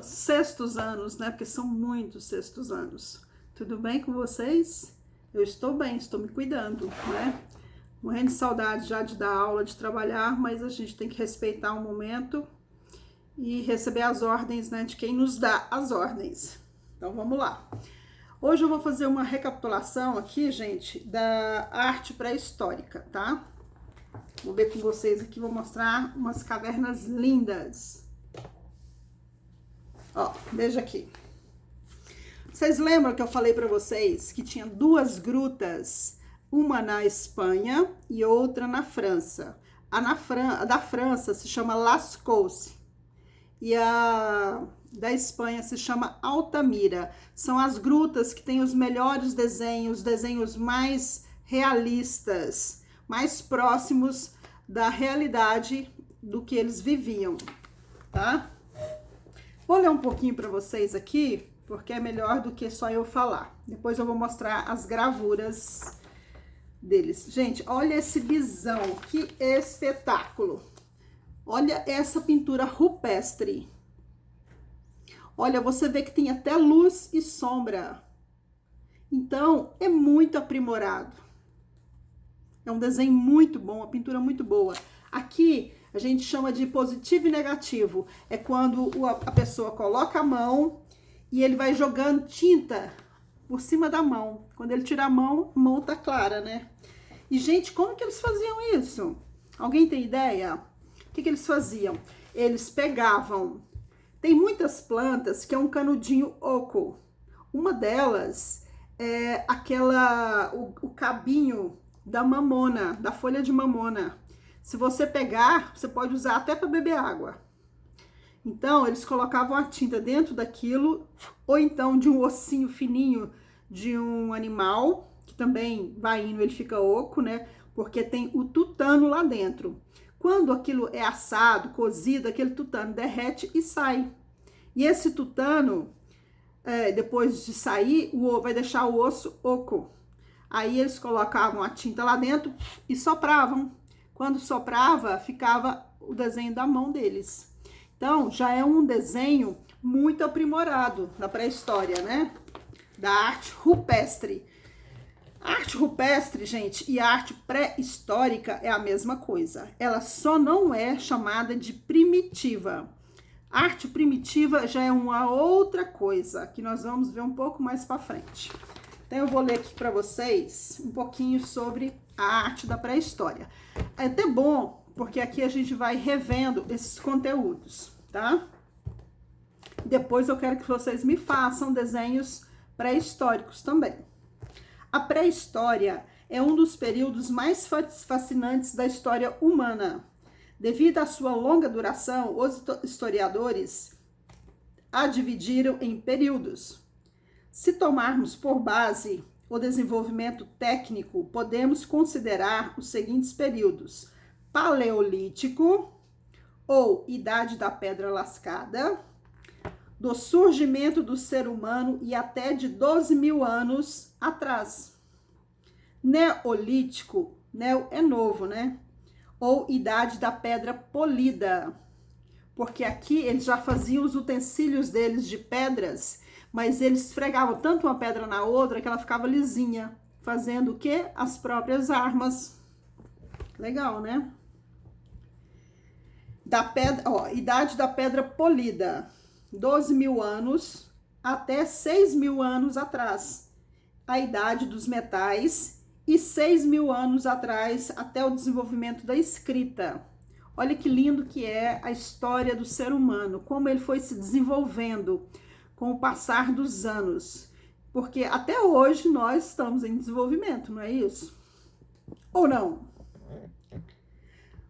sextos anos, né? Porque são muitos sextos anos. Tudo bem com vocês? Eu estou bem, estou me cuidando, né? Morrendo de saudade já de dar aula, de trabalhar, mas a gente tem que respeitar o momento e receber as ordens, né? De quem nos dá as ordens. Então vamos lá. Hoje eu vou fazer uma recapitulação aqui, gente, da arte pré-histórica, tá? Vou ver com vocês aqui, vou mostrar umas cavernas lindas. Ó, veja aqui. Vocês lembram que eu falei para vocês que tinha duas grutas, uma na Espanha e outra na França. A da França se chama Lascaux e a da Espanha se chama Altamira. São as grutas que têm os melhores desenhos mais realistas, mais próximos da realidade do que eles viviam, tá? Vou ler um pouquinho para vocês aqui, porque é melhor do que só eu falar. Depois eu vou mostrar as gravuras deles. Gente, olha esse bisão, que espetáculo! Olha essa pintura rupestre. Olha, você vê que tem até luz e sombra. Então, é muito aprimorado. É um desenho muito bom, uma pintura muito boa. Aqui, a gente chama de positivo e negativo. É quando a pessoa coloca a mão e ele vai jogando tinta por cima da mão. Quando ele tira a mão tá clara, né? E, gente, como que eles faziam isso? Alguém tem ideia? O que eles faziam? Eles pegavam... Tem muitas plantas que é um canudinho oco. Uma delas é o cabinho da mamona, da folha de mamona. Se você pegar, você pode usar até para beber água. Então, eles colocavam a tinta dentro daquilo, ou então de um ossinho fininho de um animal, que também vai indo, ele fica oco, né? Porque tem o tutano lá dentro. Quando aquilo é assado, cozido, aquele tutano derrete e sai. E esse tutano, depois de sair, vai deixar o osso oco. Aí eles colocavam a tinta lá dentro e sopravam. Quando soprava, ficava o desenho da mão deles. Então, já é um desenho muito aprimorado da pré-história, né? Da arte rupestre. A arte rupestre, gente, e a arte pré-histórica é a mesma coisa. Ela só não é chamada de primitiva. A arte primitiva já é uma outra coisa, que nós vamos ver um pouco mais para frente. Então, eu vou ler aqui para vocês um pouquinho sobre a arte da pré-história. É até bom, porque aqui a gente vai revendo esses conteúdos, tá? Depois eu quero que vocês me façam desenhos pré-históricos também. A pré-história é um dos períodos mais fascinantes da história humana. Devido à sua longa duração, os historiadores a dividiram em períodos. Se tomarmos por base o desenvolvimento técnico, podemos considerar os seguintes períodos: Paleolítico, ou Idade da Pedra Lascada, do surgimento do ser humano e até de 12.000 anos atrás. Neolítico, neo é novo, né? Ou Idade da Pedra Polida, porque aqui eles já faziam os utensílios deles de pedras, mas eles esfregavam tanto uma pedra na outra que ela ficava lisinha, fazendo o quê? As próprias armas. Legal, né? Idade da Pedra Polida, 12.000 anos até 6.000 anos atrás. A Idade dos Metais e 6.000 anos atrás até o desenvolvimento da escrita. Olha que lindo que é a história do ser humano, como ele foi se desenvolvendo com o passar dos anos. Porque até hoje nós estamos em desenvolvimento, não é isso? Ou não?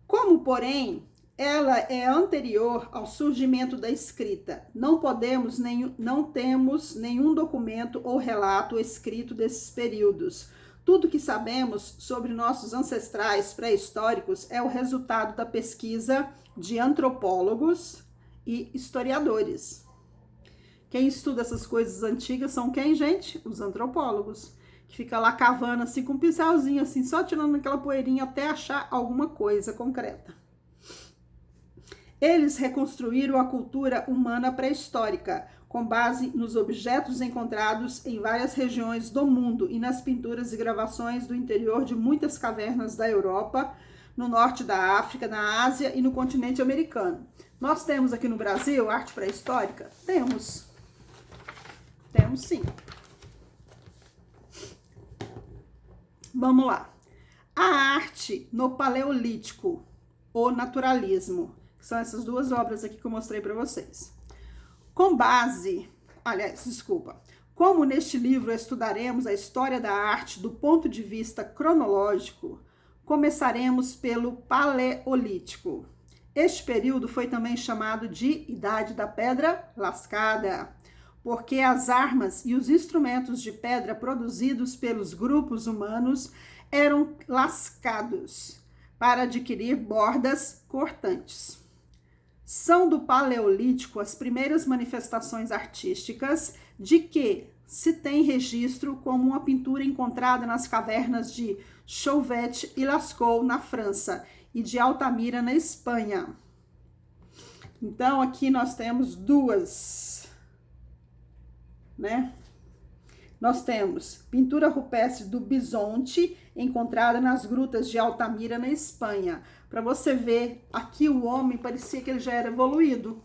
Como, porém, ela é anterior ao surgimento da escrita, não temos nenhum documento ou relato escrito desses períodos. Tudo que sabemos sobre nossos ancestrais pré-históricos é o resultado da pesquisa de antropólogos e historiadores. Quem estuda essas coisas antigas são quem, gente? Os antropólogos, que fica lá cavando assim com um pincelzinho assim, só tirando aquela poeirinha até achar alguma coisa concreta. Eles reconstruíram a cultura humana pré-histórica, com base nos objetos encontrados em várias regiões do mundo e nas pinturas e gravações do interior de muitas cavernas da Europa, no norte da África, na Ásia e no continente americano. Nós temos aqui no Brasil arte pré-histórica? Temos. Temos sim. Vamos lá. A arte no Paleolítico, o naturalismo, que são essas duas obras aqui que eu mostrei para vocês. Como neste livro estudaremos a história da arte do ponto de vista cronológico, começaremos pelo Paleolítico. Este período foi também chamado de Idade da Pedra Lascada, porque as armas e os instrumentos de pedra produzidos pelos grupos humanos eram lascados para adquirir bordas cortantes. São do Paleolítico as primeiras manifestações artísticas de que se tem registro como uma pintura encontrada nas cavernas de Chauvet e Lascaux, na França, e de Altamira, na Espanha. Então, aqui nós temos duas, né? Nós temos pintura rupestre do Bisonte, encontrada nas grutas de Altamira, na Espanha. Para você ver, aqui o homem parecia que ele já era evoluído.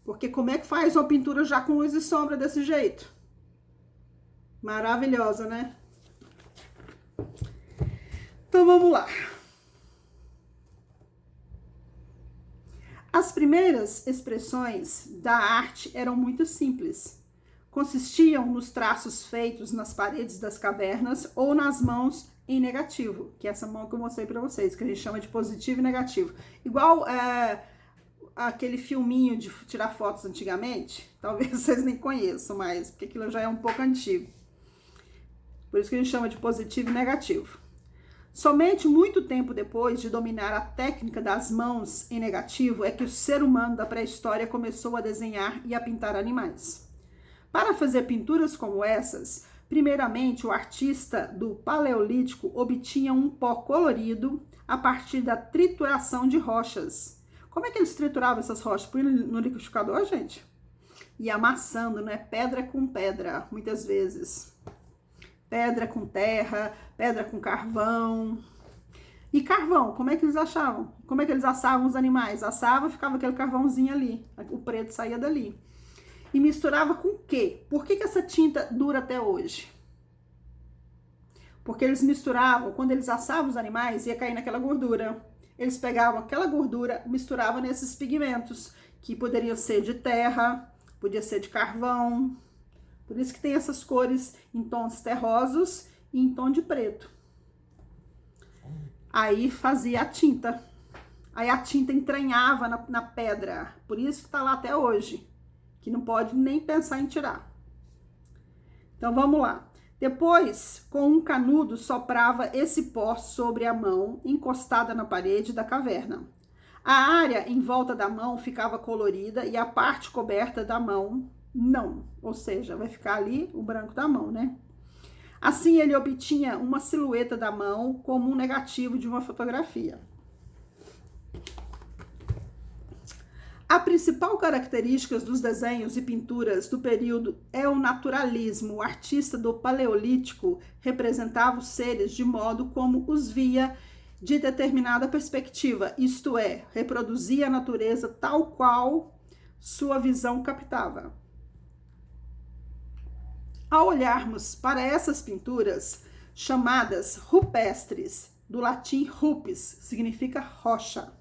Porque como é que faz uma pintura já com luz e sombra desse jeito? Maravilhosa, né? Então, vamos lá. As primeiras expressões da arte eram muito simples. Consistiam nos traços feitos nas paredes das cavernas ou nas mãos em negativo, que é essa mão que eu mostrei para vocês, que a gente chama de positivo e negativo. Igual aquele filminho de tirar fotos antigamente, talvez vocês nem conheçam mais, porque aquilo já é um pouco antigo. Por isso que a gente chama de positivo e negativo. Somente muito tempo depois de dominar a técnica das mãos em negativo é que o ser humano da pré-história começou a desenhar e a pintar animais. Para fazer pinturas como essas, primeiramente o artista do Paleolítico obtinha um pó colorido a partir da trituração de rochas. Como é que eles trituravam essas rochas? Põe no liquidificador, gente? E amassando, né? Pedra com pedra, muitas vezes. Pedra com terra, pedra com carvão. E carvão, como é que eles achavam? Como é que eles assavam os animais? Assava, ficava aquele carvãozinho ali, o preto saía dali. E misturava com o quê? Por que essa tinta dura até hoje? Porque eles misturavam, quando eles assavam os animais, ia cair naquela gordura. Eles pegavam aquela gordura, misturavam nesses pigmentos, que poderiam ser de terra, podia ser de carvão. Por isso que tem essas cores em tons terrosos e em tom de preto. Aí fazia a tinta. Aí a tinta entranhava na pedra. Por isso que tá lá até hoje. Que não pode nem pensar em tirar. Então, vamos lá. Depois, com um canudo, soprava esse pó sobre a mão, encostada na parede da caverna. A área em volta da mão ficava colorida e a parte coberta da mão não. Ou seja, vai ficar ali o branco da mão, né? Assim, ele obtinha uma silhueta da mão como um negativo de uma fotografia. A principal característica dos desenhos e pinturas do período é o naturalismo. O artista do Paleolítico representava os seres de modo como os via de determinada perspectiva, isto é, reproduzia a natureza tal qual sua visão captava. Ao olharmos para essas pinturas, chamadas rupestres, do latim rupes, significa rocha,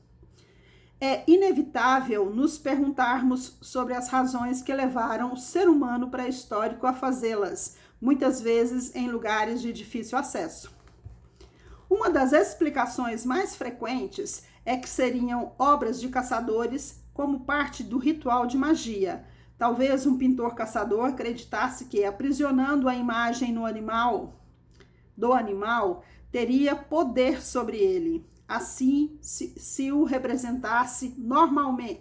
é inevitável nos perguntarmos sobre as razões que levaram o ser humano pré-histórico a fazê-las, muitas vezes em lugares de difícil acesso. Uma das explicações mais frequentes é que seriam obras de caçadores como parte do ritual de magia. Talvez um pintor caçador acreditasse que, aprisionando a imagem no do animal, teria poder sobre ele. Assim, se o representasse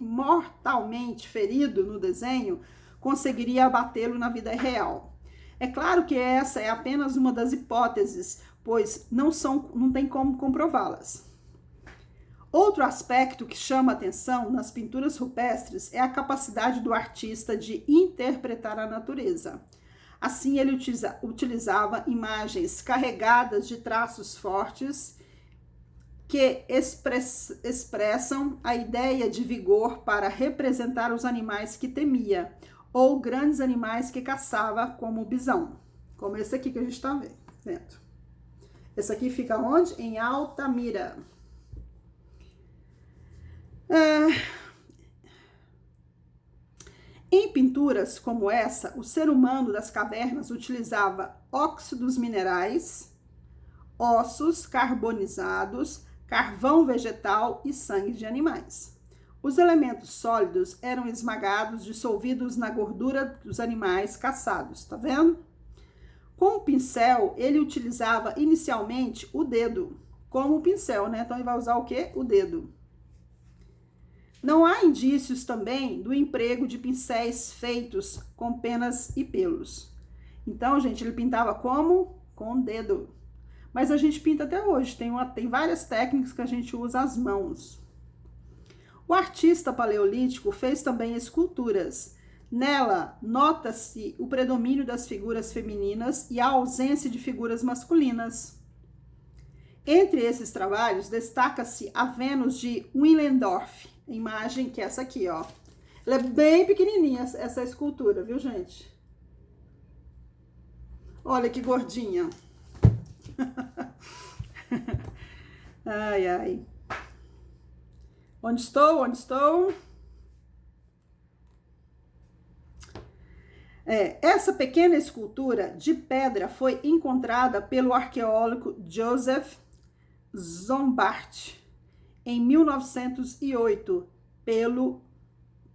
mortalmente ferido no desenho, conseguiria abatê-lo na vida real. É claro que essa é apenas uma das hipóteses, pois não tem como comprová-las. Outro aspecto que chama atenção nas pinturas rupestres é a capacidade do artista de interpretar a natureza. Assim, ele utilizava imagens carregadas de traços fortes que expressam a ideia de vigor para representar os animais que temia, ou grandes animais que caçava, como o bisão, como esse aqui que a gente está vendo. Esse aqui fica onde? Em Altamira. Em pinturas como essa, o ser humano das cavernas utilizava óxidos minerais, ossos carbonizados, carvão vegetal e sangue de animais. Os elementos sólidos eram esmagados, dissolvidos na gordura dos animais caçados, tá vendo? Com o pincel, ele utilizava inicialmente o dedo, como o pincel, né? Então ele vai usar o quê? O dedo. Não há indícios também do emprego de pincéis feitos com penas e pelos. Então, gente, ele pintava como? Com o dedo. Mas a gente pinta até hoje, tem várias técnicas que a gente usa as mãos. O artista paleolítico fez também esculturas. Nela, nota-se o predomínio das figuras femininas e a ausência de figuras masculinas. Entre esses trabalhos, destaca-se a Vênus de Willendorf, a imagem que é essa aqui, ó. Ela é bem pequenininha, essa escultura, viu, gente? Olha que gordinha. Ai, ai. Onde estou? Onde estou? Essa pequena escultura de pedra foi encontrada pelo arqueólogo Joseph Zombart em 1908,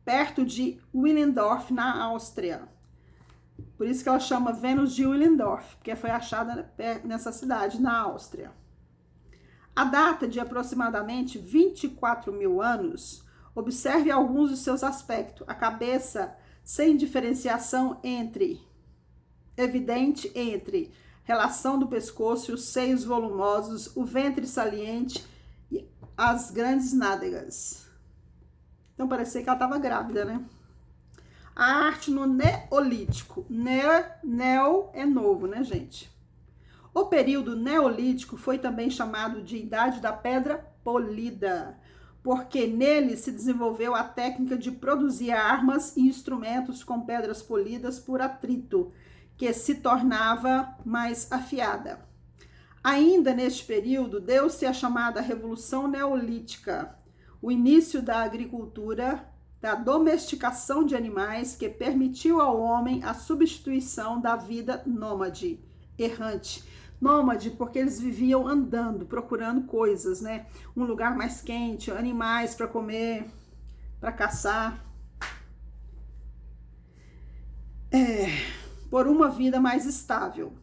perto de Willendorf, na Áustria. Por isso que ela chama Vênus de Willendorf, porque foi achada nessa cidade, na Áustria. A data de aproximadamente 24 mil anos. Observe alguns de seus aspectos. A cabeça sem diferenciação evidente entre relação do pescoço e os seios volumosos, o ventre saliente e as grandes nádegas. Então, parecia que ela estava grávida, né? A arte no Neolítico. Neo é novo, né, gente? O período Neolítico foi também chamado de Idade da Pedra Polida, porque nele se desenvolveu a técnica de produzir armas e instrumentos com pedras polidas por atrito, que se tornava mais afiada. Ainda neste período, deu-se a chamada Revolução Neolítica, o início da agricultura, da domesticação de animais, que permitiu ao homem a substituição da vida nômade, errante. Nômade porque eles viviam andando, procurando coisas, né? Um lugar mais quente, animais para comer, para caçar. Por uma vida mais estável.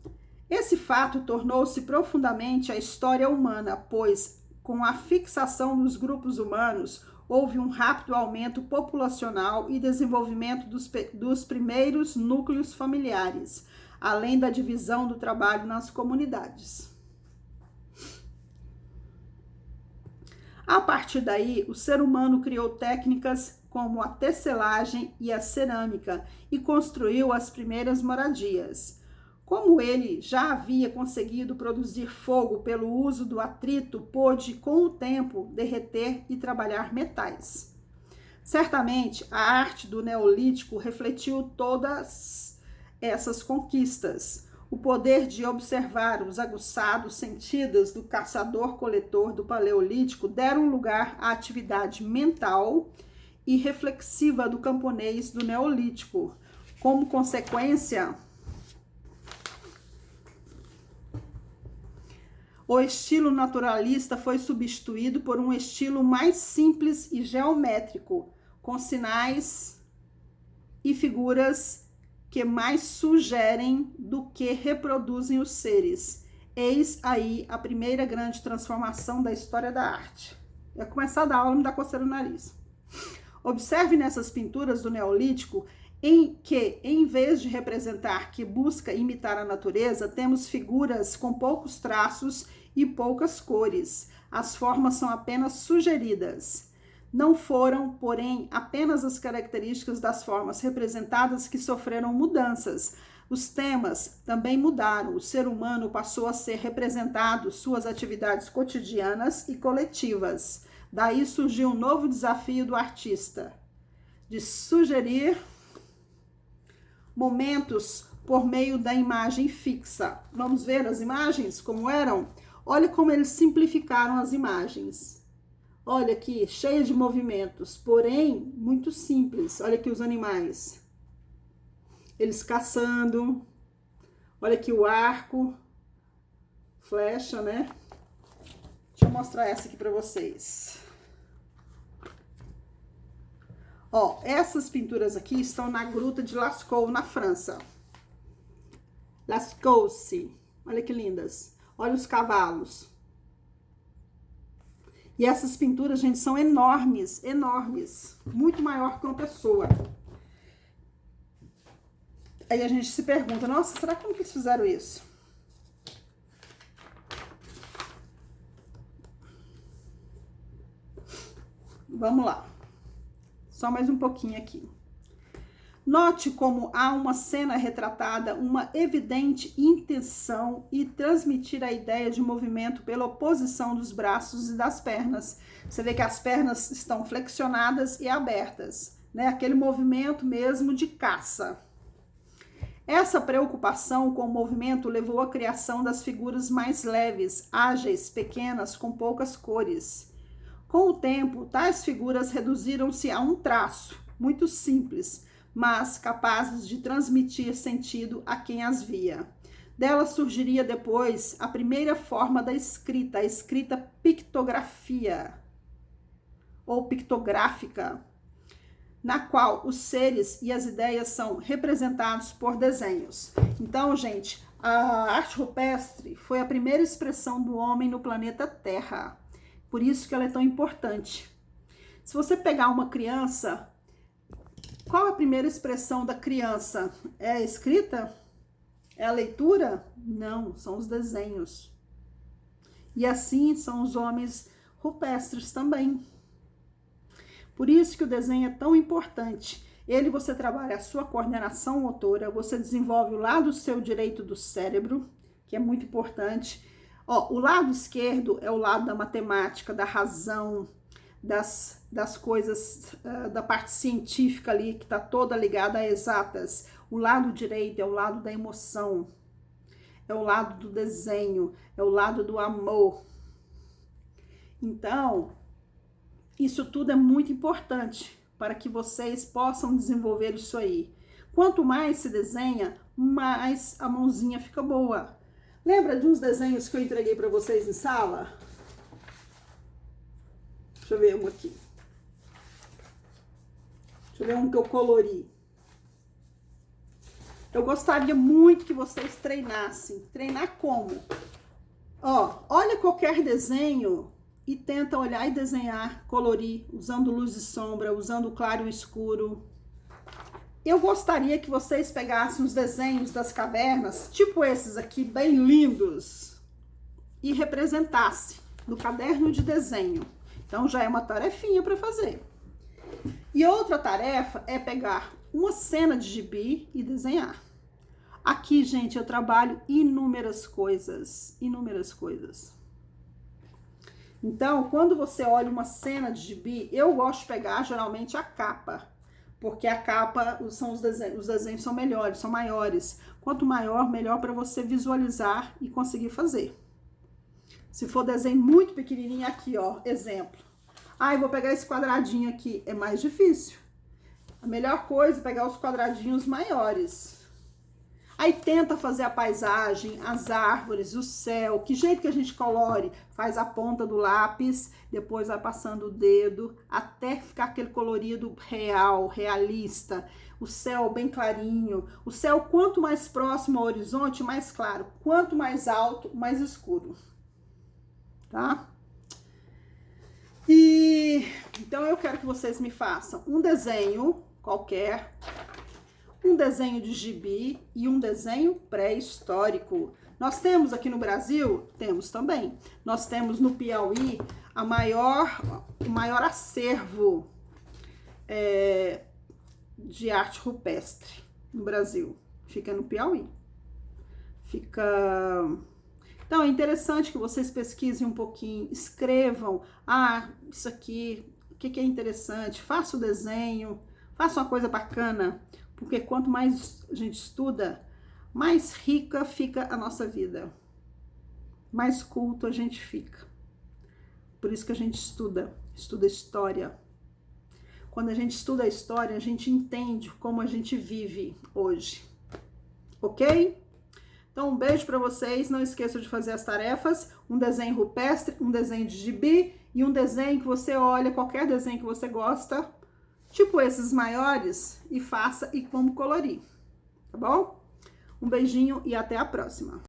Esse fato tornou-se profundamente a história humana, pois, com a fixação dos grupos humanos, houve um rápido aumento populacional e desenvolvimento dos primeiros núcleos familiares, além da divisão do trabalho nas comunidades. A partir daí, o ser humano criou técnicas como a tecelagem e a cerâmica e construiu as primeiras moradias. Como ele já havia conseguido produzir fogo pelo uso do atrito, pôde, com o tempo, derreter e trabalhar metais. Certamente, a arte do Neolítico refletiu todas essas conquistas. O poder de observar os aguçados sentidos do caçador-coletor do Paleolítico deram lugar à atividade mental e reflexiva do camponês do Neolítico. Como consequência, o estilo naturalista foi substituído por um estilo mais simples e geométrico, com sinais e figuras que mais sugerem do que reproduzem os seres. Eis aí a primeira grande transformação da história da arte. Vai começar a dar aula, me dá coceira no nariz. Observe nessas pinturas do Neolítico em que, em vez de representar que busca imitar a natureza, temos figuras com poucos traços e poucas cores. As formas são apenas sugeridas. Não foram, porém, apenas as características das formas representadas que sofreram mudanças. Os temas também mudaram. O ser humano passou a ser representado, suas atividades cotidianas e coletivas. Daí surgiu um novo desafio do artista, de sugerir momentos por meio da imagem fixa. Vamos ver as imagens como eram? Olha como eles simplificaram as imagens. Olha aqui, cheia de movimentos, porém muito simples. Olha aqui os animais. Eles caçando. Olha aqui o arco, flecha, né? Deixa eu mostrar essa aqui para vocês. Ó, essas pinturas aqui estão na Gruta de Lascaux, na França. Lascaux, olha que lindas. Olha os cavalos. E essas pinturas, gente, são enormes, enormes. Muito maior que uma pessoa. Aí a gente se pergunta, nossa, será como que eles fizeram isso? Vamos lá. Só mais um pouquinho aqui. Note como há uma cena retratada, uma evidente intenção e transmitir a ideia de movimento pela oposição dos braços e das pernas. Você vê que as pernas estão flexionadas e abertas, né? Aquele movimento mesmo de caça. Essa preocupação com o movimento levou à criação das figuras mais leves, ágeis, pequenas, com poucas cores. Com o tempo, tais figuras reduziram-se a um traço, muito simples, mas capazes de transmitir sentido a quem as via. Dela surgiria depois a primeira forma da escrita, a escrita pictografia, ou pictográfica, na qual os seres e as ideias são representados por desenhos. Então, gente, a arte rupestre foi a primeira expressão do homem no planeta Terra. Por isso que ela é tão importante. Se você pegar uma criança, qual a primeira expressão da criança? É a escrita? É a leitura? Não, são os desenhos. E assim são os homens rupestres também. Por isso que o desenho é tão importante. Ele, você trabalha a sua coordenação motora, você desenvolve o lado seu direito do cérebro, que é muito importante. Ó, o lado esquerdo é o lado da matemática, da razão, das coisas, da parte científica ali, que está toda ligada a exatas. O lado direito é o lado da emoção, é o lado do desenho, é o lado do amor. Então, isso tudo é muito importante para que vocês possam desenvolver isso aí. Quanto mais se desenha, mais a mãozinha fica boa. Lembra de uns desenhos que eu entreguei para vocês em sala? Deixa eu ver um aqui. Deixa eu ver um que eu colori. Eu gostaria muito que vocês treinassem. Treinar como? Ó, olha qualquer desenho e tenta olhar e desenhar, colorir, usando luz e sombra, usando o claro e o escuro. Eu gostaria que vocês pegassem os desenhos das cavernas, tipo esses aqui, bem lindos, e representassem no caderno de desenho. Então, já é uma tarefinha para fazer. E outra tarefa é pegar uma cena de gibi e desenhar. Aqui, gente, eu trabalho inúmeras coisas, inúmeras coisas. Então, quando você olha uma cena de gibi, eu gosto de pegar, geralmente, a capa. Porque a capa, os desenhos são melhores, são maiores. Quanto maior, melhor para você visualizar e conseguir fazer. Se for desenho muito pequenininho, aqui, ó, exemplo. Ah, eu vou pegar esse quadradinho aqui, é mais difícil. A melhor coisa é pegar os quadradinhos maiores. Aí tenta fazer a paisagem, as árvores, o céu, que jeito que a gente colore? Faz a ponta do lápis, depois vai passando o dedo, até ficar aquele colorido real, realista. O céu bem clarinho. O céu, quanto mais próximo ao horizonte, mais claro. Quanto mais alto, mais escuro. Tá? Então eu quero que vocês me façam um desenho qualquer, um um desenho de gibi e um desenho pré-histórico. Nós temos aqui no Brasil? Temos também. Nós temos no Piauí o maior acervo de arte rupestre no Brasil. Fica no Piauí. Então, é interessante que vocês pesquisem um pouquinho, escrevam, isso aqui, o que é interessante, faça o desenho, faça uma coisa bacana, porque quanto mais a gente estuda, mais rica fica a nossa vida, mais culto a gente fica. Por isso que a gente estuda história. Quando a gente estuda a história, a gente entende como a gente vive hoje, ok? Então, um beijo para vocês, não esqueçam de fazer as tarefas, um desenho rupestre, um desenho de gibi e um desenho que você olha, qualquer desenho que você gosta, tipo esses maiores, e faça e como colorir, tá bom? Um beijinho e até a próxima!